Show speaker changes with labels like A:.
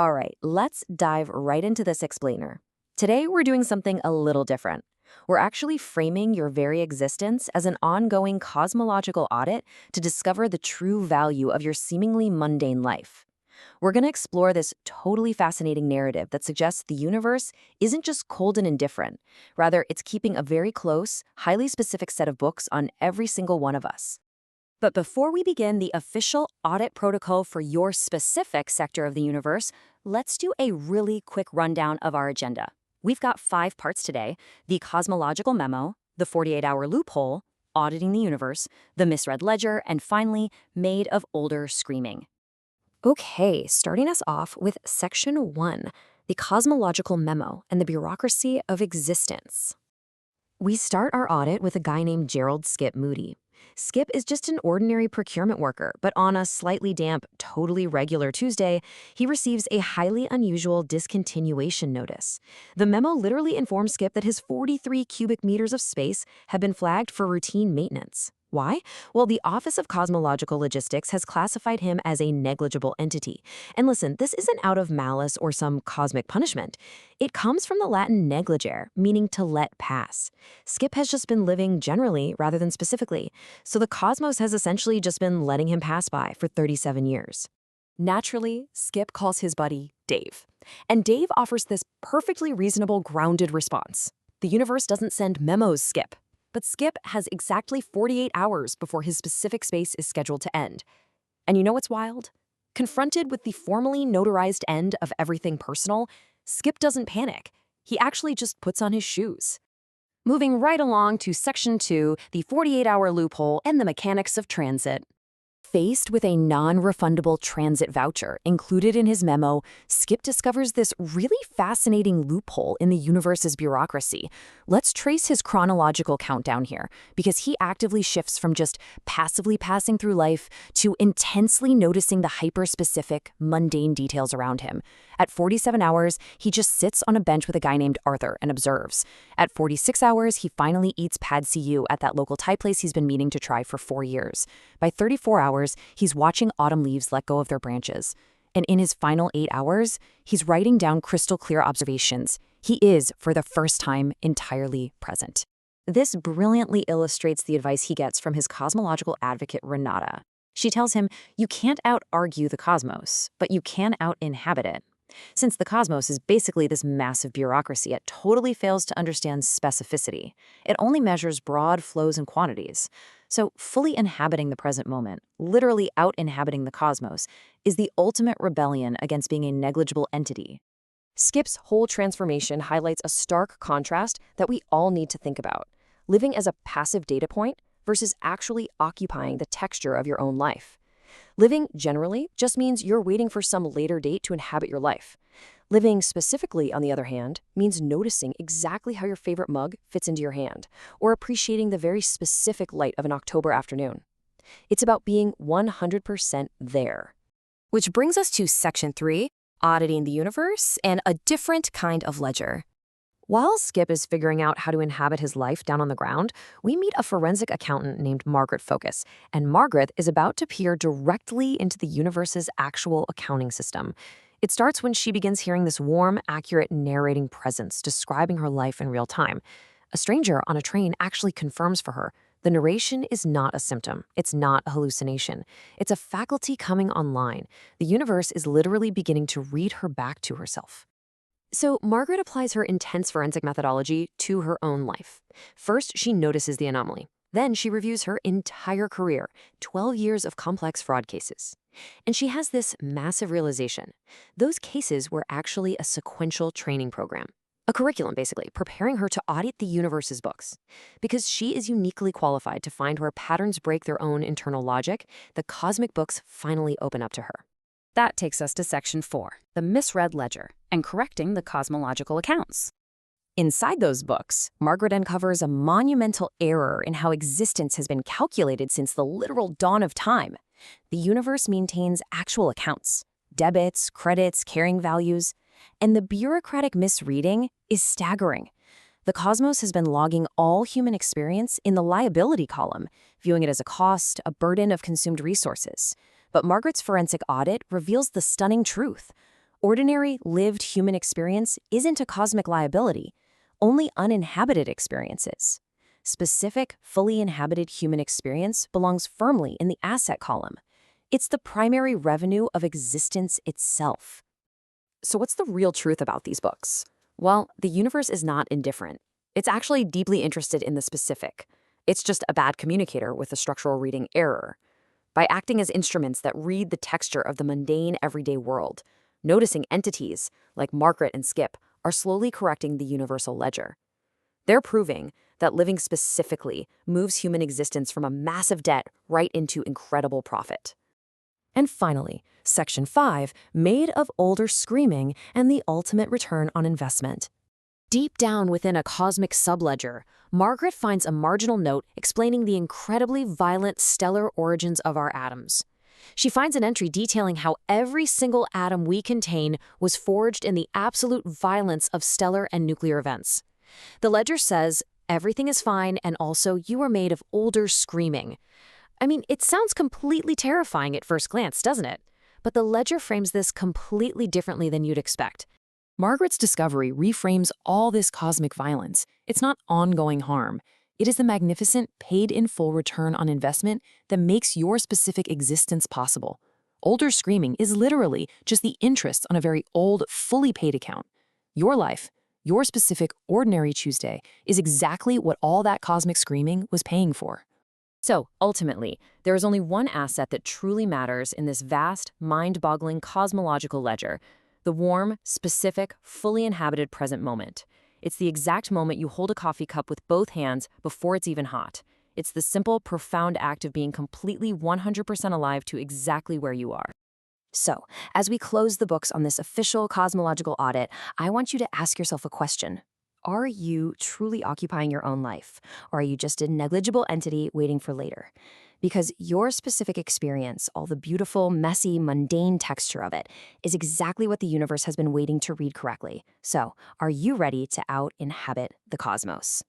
A: All right, let's dive right into this explainer. Today, we're doing something a little different. We're actually framing your very existence as an ongoing cosmological audit to discover the true value of your seemingly mundane life. We're going to explore this totally fascinating narrative that suggests the universe isn't just cold and indifferent. Rather, it's keeping a very close, highly specific set of books on every single one of us. But before we begin the official audit protocol for your specific sector of the universe, let's do a really quick rundown of our agenda. We've got 5 parts today: the cosmological memo, the 48-hour loophole, auditing the universe, the misread ledger, and finally, made of older screaming. Okay, starting us off with Section 1, the cosmological memo and the bureaucracy of existence. We start our audit with a guy named Gerald Skip Moody. Skip is just an ordinary procurement worker, but on a slightly damp, totally regular Tuesday, he receives a highly unusual discontinuation notice. The memo literally informs Skip that his 43 cubic meters of space have been flagged for routine maintenance. Why? Well, the Office of Cosmological Logistics has classified him as a negligible entity. And listen, this isn't out of malice or some cosmic punishment. It comes from the Latin negligere, meaning to let pass. Skip has just been living generally rather than specifically, so the cosmos has essentially just been letting him pass by for 37 years. Naturally, Skip calls his buddy Dave. And Dave offers this perfectly reasonable, grounded response. The universe doesn't send memos, Skip. But Skip has exactly 48 hours before his specific space is scheduled to end. And you know what's wild? Confronted with the formally notarized end of everything personal, Skip doesn't panic. He actually just puts on his shoes. Moving right along to Section 2, the 48-hour loophole and the mechanics of transit. Faced with a non-refundable transit voucher included in his memo, Skip discovers this really fascinating loophole in the universe's bureaucracy. Let's trace his chronological countdown here, because he actively shifts from just passively passing through life to intensely noticing the hyper-specific, mundane details around him. At 47 hours, he just sits on a bench with a guy named Arthur and observes. At 46 hours, he finally eats pad see-ew at that local Thai place he's been meaning to try for 4 years. By 34 hours, he's watching autumn leaves let go of their branches. And in his final 8 hours, he's writing down crystal clear observations. He is, for the first time, entirely present. This brilliantly illustrates the advice he gets from his cosmological advocate, Renata. She tells him, you can't out-argue the cosmos, but you can out-inhabit it. Since the cosmos is basically this massive bureaucracy, it totally fails to understand specificity. It only measures broad flows and quantities. So fully inhabiting the present moment, literally out-inhabiting the cosmos, is the ultimate rebellion against being a negligible entity. Skip's whole transformation highlights a stark contrast that we all need to think about: living as a passive data point versus actually occupying the texture of your own life. Living generally just means you're waiting for some later date to inhabit your life. Living specifically, on the other hand, means noticing exactly how your favorite mug fits into your hand, or appreciating the very specific light of an October afternoon. It's about being 100% there. Which brings us to Section 3, auditing the universe and a different kind of ledger. While Skip is figuring out how to inhabit his life down on the ground, we meet a forensic accountant named Margaret Focus, and Margaret is about to peer directly into the universe's actual accounting system. It starts when she begins hearing this warm, accurate narrating presence describing her life in real time. A stranger on a train actually confirms for her the narration is not a symptom. It's not a hallucination. It's a faculty coming online. The universe is literally beginning to read her back to herself. So Margaret applies her intense forensic methodology to her own life. First, she notices the anomaly. Then she reviews her entire career, 12 years of complex fraud cases. And she has this massive realization. Those cases were actually a sequential training program. A curriculum, basically, preparing her to audit the universe's books. Because she is uniquely qualified to find where patterns break their own internal logic, the cosmic books finally open up to her. That takes us to Section 4, the misread ledger, and correcting the cosmological accounts. Inside those books, Margaret uncovers a monumental error in how existence has been calculated since the literal dawn of time. The universe maintains actual accounts, debits, credits, carrying values, and the bureaucratic misreading is staggering. The cosmos has been logging all human experience in the liability column, viewing it as a cost, a burden of consumed resources. But Margaret's forensic audit reveals the stunning truth.
B: Ordinary, lived human experience isn't a cosmic liability, only uninhabited experiences. Specific, fully inhabited human experience belongs firmly in the asset column. It's the primary revenue of existence itself.
A: So what's the real truth about these books? Well, the universe is not indifferent. It's actually deeply interested in the specific. It's just a bad communicator with a structural reading error. By acting as instruments that read the texture of the mundane everyday world, noticing entities, like Margaret and Skip, are slowly correcting the universal ledger. They're proving that living specifically moves human existence from a massive debt right into incredible profit.
B: And finally, Section 5, made of older screaming and the ultimate return on investment. Deep down within a cosmic subledger, Margaret finds a marginal note explaining the incredibly violent stellar origins of our atoms. She finds an entry detailing how every single atom we contain was forged in the absolute violence of stellar and nuclear events. The ledger says, everything is fine, and also you are made of older screaming. I mean, it sounds completely terrifying at first glance, doesn't it? But the ledger frames this completely differently than you'd expect.
A: Margaret's discovery reframes all this cosmic violence. It's not ongoing harm. It is the magnificent paid-in-full return on investment that makes your specific existence possible. Older screaming is literally just the interest on a very old, fully paid account. Your life, your specific ordinary Tuesday, is exactly what all that cosmic screaming was paying for. So, ultimately, there is only one asset that truly matters in this vast, mind-boggling cosmological ledger: the warm, specific, fully inhabited present moment. It's the exact moment you hold a coffee cup with both hands before it's even hot. It's the simple, profound act of being completely 100% alive to exactly where you are. So, as we close the books on this official cosmological audit, I want you to ask yourself a question. Are you truly occupying your own life, or are you just a negligible entity waiting for later? Because your specific experience, all the beautiful, messy, mundane texture of it, is exactly what the universe has been waiting to read correctly. So, are you ready to out-inhabit the cosmos?